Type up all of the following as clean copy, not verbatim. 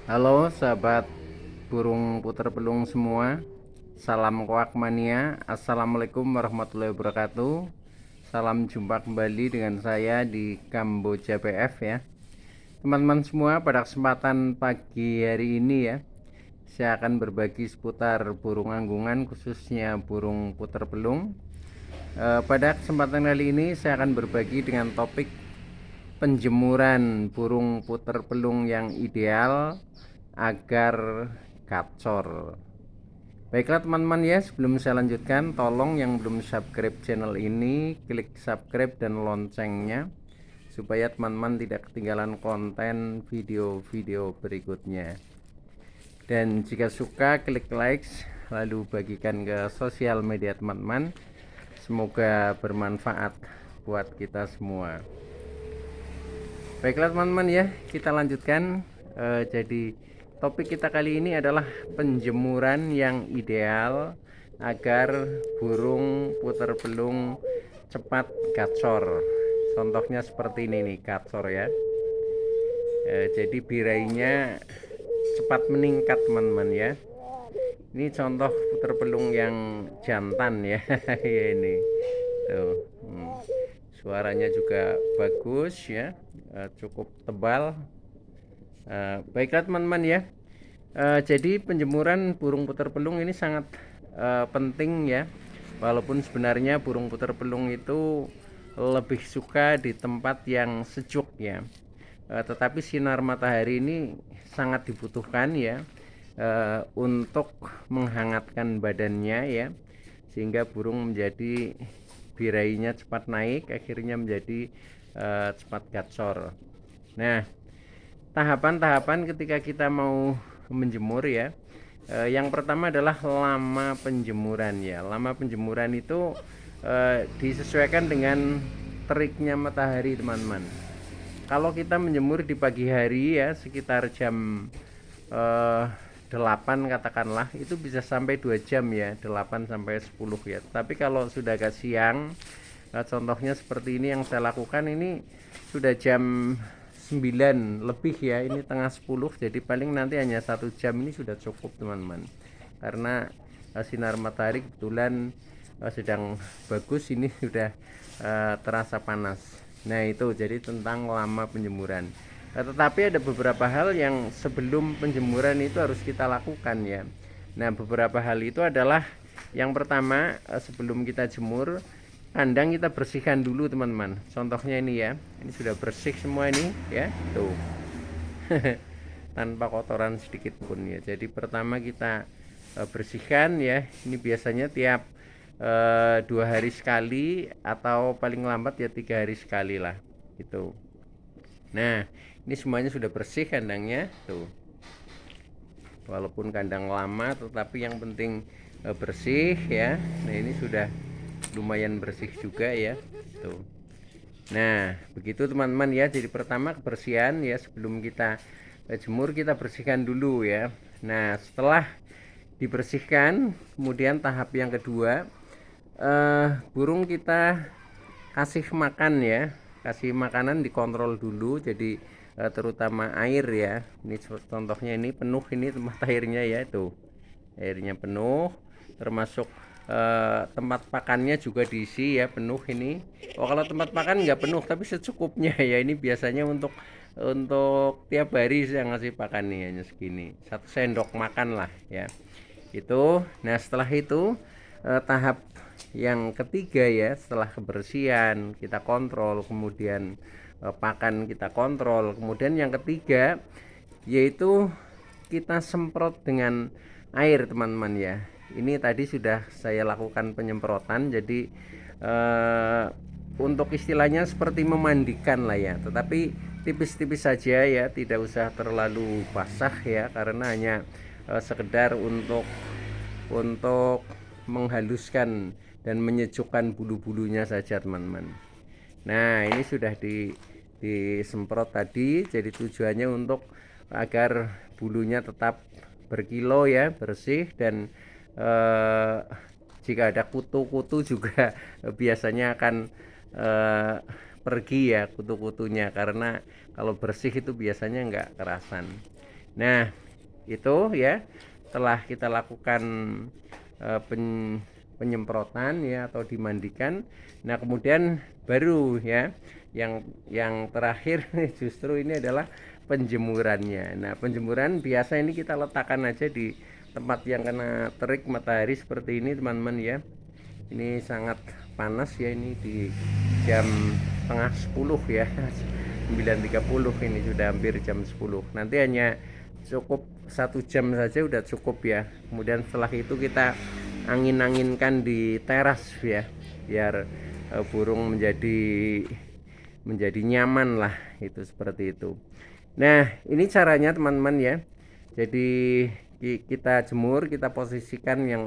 Halo sahabat burung puter pelung semua. Salam koak mania. Assalamualaikum warahmatullahi wabarakatuh. Salam jumpa kembali dengan saya di Kamboja PF ya. Teman-teman semua, pada kesempatan pagi hari ini ya, saya akan berbagi seputar burung anggungan, khususnya burung puter pelung. Pada kesempatan kali ini saya akan berbagi dengan topik penjemuran burung puter pelung yang ideal agar gacor. Baiklah teman-teman ya, sebelum saya lanjutkan, tolong yang belum subscribe channel ini klik subscribe dan loncengnya supaya teman-teman tidak ketinggalan konten video-video berikutnya. Dan jika suka, klik likes lalu bagikan ke sosial media teman-teman. Semoga bermanfaat buat kita semua. Baiklah teman-teman ya, kita lanjutkan. Jadi topik kita kali ini adalah penjemuran yang ideal agar burung puter pelung cepat gacor. Contohnya seperti ini nih, gacor ya. Jadi birainya cepat meningkat teman-teman ya. Ini contoh puter pelung yang jantan ya. Ini tuh. Suaranya juga bagus ya, cukup tebal. Baiklah teman-teman ya. Jadi penjemuran burung puter pelung ini sangat penting ya. Walaupun sebenarnya burung puter pelung itu lebih suka di tempat yang sejuk ya. Tetapi sinar matahari ini sangat dibutuhkan ya, untuk menghangatkan badannya ya, sehingga burung menjadi birainya cepat naik, akhirnya menjadi cepat gacor. Nah, tahapan-tahapan ketika kita mau menjemur ya, yang pertama adalah lama penjemuran ya. Lama penjemuran itu disesuaikan dengan teriknya matahari teman-teman. Kalau kita menjemur di pagi hari ya, sekitar jam 8 katakanlah, itu bisa sampai 2 jam ya, 8 sampai 10 ya. Tapi kalau sudah agak siang, contohnya seperti ini yang saya lakukan ini sudah jam 9 lebih ya, ini tengah 10, jadi paling nanti hanya 1 jam ini sudah cukup teman-teman. Karena sinar matahari kebetulan sedang bagus, ini sudah terasa panas. Nah itu jadi tentang lama penjemuran. Tetapi ada beberapa hal yang sebelum penjemuran itu harus kita lakukan ya. Nah beberapa hal itu adalah, yang pertama, sebelum kita jemur, kandang kita bersihkan dulu teman-teman. Contohnya ini ya, ini sudah bersih semua ini ya, tuh. Tanpa kotoran sedikit pun ya. Jadi pertama kita bersihkan ya. Ini biasanya tiap 2 hari sekali, atau paling lambat ya 3 hari sekali lah gitu. Nah ini semuanya sudah bersih kandangnya tuh, walaupun kandang lama tetapi yang penting bersih ya. Nah ini sudah lumayan bersih juga ya tuh. Nah begitu teman-teman ya. Jadi pertama kebersihan ya, sebelum kita jemur kita bersihkan dulu ya. Nah setelah dibersihkan, kemudian tahap yang kedua, burung kita kasih makan ya, kasih makanan dikontrol dulu. Jadi terutama air ya. Ini contohnya, ini penuh ini tempat airnya ya, tuh airnya penuh, termasuk tempat pakannya juga diisi ya, penuh ini. Oh kalau tempat makan nggak penuh tapi secukupnya ya, ini biasanya untuk tiap hari saya ngasih pakan nih, hanya segini, 1 sendok makan lah ya itu. Nah setelah itu tahap yang ketiga ya, setelah kebersihan kita kontrol, kemudian pakan kita kontrol, kemudian yang ketiga yaitu kita semprot dengan air teman-teman ya. Ini tadi sudah saya lakukan penyemprotan, jadi untuk istilahnya seperti memandikan lah ya, tetapi tipis-tipis saja ya, tidak usah terlalu basah ya, karena hanya sekedar untuk menghaluskan dan menyejukkan bulu-bulunya saja teman-teman. Nah ini sudah disemprot tadi, jadi tujuannya untuk agar bulunya tetap berkilau ya, bersih. Dan jika ada kutu-kutu juga biasanya akan pergi ya kutu-kutunya, karena kalau bersih itu biasanya nggak kerasan. Nah, itu ya telah kita lakukan penyemprotan ya atau dimandikan. Nah, kemudian baru ya yang terakhir justru ini adalah penjemurannya. Nah, penjemuran biasa ini kita letakkan aja di tempat yang kena terik matahari seperti ini, teman-teman ya. Ini sangat panas ya, ini di jam setengah 10 ya. 9.30 ini sudah hampir jam 10. Nanti hanya cukup 1 jam saja udah cukup ya. Kemudian setelah itu kita angin-anginkan di teras ya, biar burung menjadi nyaman lah, itu seperti itu. Nah, ini caranya teman-teman ya. Jadi kita jemur, kita posisikan yang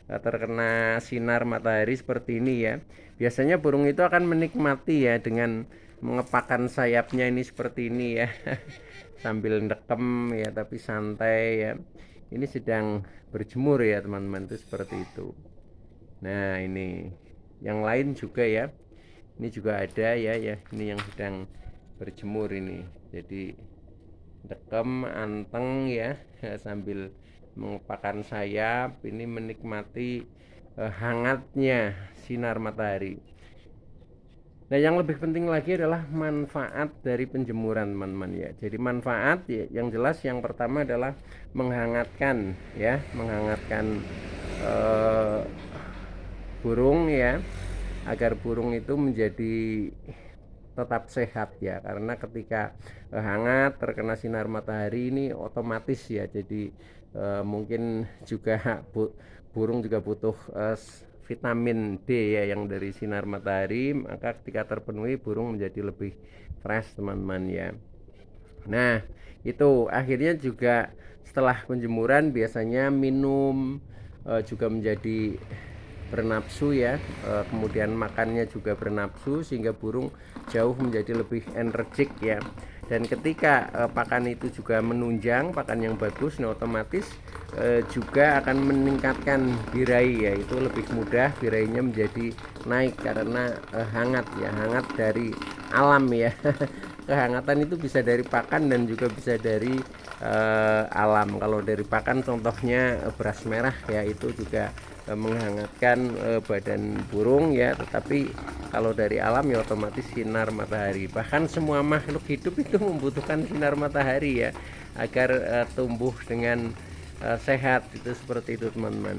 terkena sinar matahari seperti ini ya. Biasanya burung itu akan menikmati ya dengan mengepakkan sayapnya ini seperti ini ya. Sambil ndekem ya, tapi santai ya. Ini sedang berjemur ya teman-teman, itu seperti itu. Nah, ini yang lain juga ya. Ini juga ada ya, ini yang sedang berjemur ini. Jadi dekem anteng ya, sambil mengepakkan sayap, ini menikmati hangatnya sinar matahari. Nah, yang lebih penting lagi adalah manfaat dari penjemuran teman-teman ya. Jadi manfaat ya, yang jelas yang pertama adalah menghangatkan ya, menghangatkan burung ya, agar burung itu menjadi tetap sehat ya, karena ketika hangat terkena sinar matahari ini otomatis ya, jadi mungkin juga burung juga butuh vitamin D ya yang dari sinar matahari, maka ketika terpenuhi burung menjadi lebih fresh teman-teman ya. Nah, itu akhirnya juga setelah penjemuran biasanya minum juga menjadi bernafsu ya, kemudian makannya juga bernafsu sehingga burung jauh menjadi lebih energik ya. Dan ketika pakan itu juga menunjang, pakan yang bagus, nah otomatis juga akan meningkatkan birahi ya, itu lebih mudah birainya menjadi naik karena hangat ya, hangat dari alam ya. Kehangatan itu bisa dari pakan dan juga bisa dari alam. Kalau dari pakan contohnya beras merah ya, itu juga menghangatkan badan burung ya, tetapi kalau dari alam ya otomatis sinar matahari. Bahkan semua makhluk hidup itu membutuhkan sinar matahari ya, agar tumbuh dengan sehat, itu seperti itu teman-teman.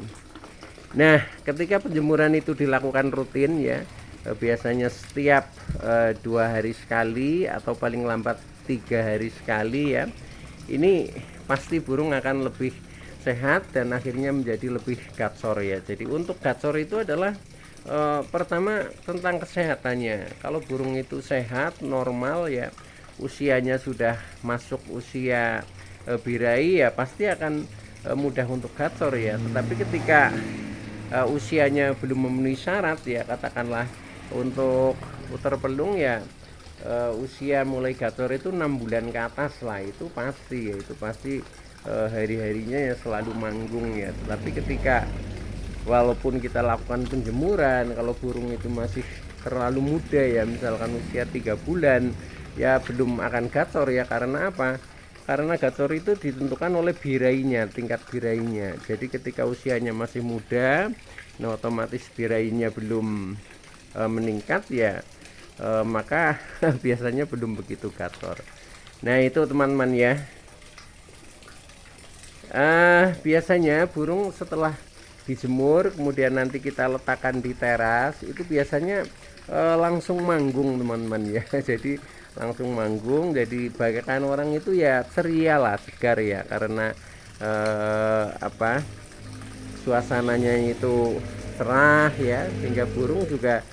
Nah, ketika penjemuran itu dilakukan rutin ya, biasanya setiap 2 hari sekali atau paling lambat 3 hari sekali ya, ini pasti burung akan lebih sehat dan akhirnya menjadi lebih gacor ya. Jadi untuk gacor itu adalah pertama tentang kesehatannya. Kalau burung itu sehat normal ya, usianya sudah masuk usia birahi ya, pasti akan mudah untuk gacor ya. Tetapi ketika usianya belum memenuhi syarat ya, katakanlah untuk puter pelung ya, usia mulai gacor itu 6 bulan ke atas lah, itu pasti ya, itu pasti hari-harinya ya selalu manggung ya. Tapi ketika walaupun kita lakukan penjemuran, kalau burung itu masih terlalu muda ya, misalkan usia 3 bulan ya, belum akan gacor ya. Karena apa? Karena gacor itu ditentukan oleh birainya, tingkat birainya. Jadi ketika usianya masih muda, nah otomatis birainya belum meningkat ya, maka biasanya belum begitu gacor. Nah, itu teman-teman ya. Biasanya burung setelah dijemur kemudian nanti kita letakkan di teras, itu biasanya langsung manggung teman-teman ya. Jadi langsung manggung, jadi bagaikan orang itu ya ceria lah, segar ya, karena suasananya itu cerah ya, sehingga burung juga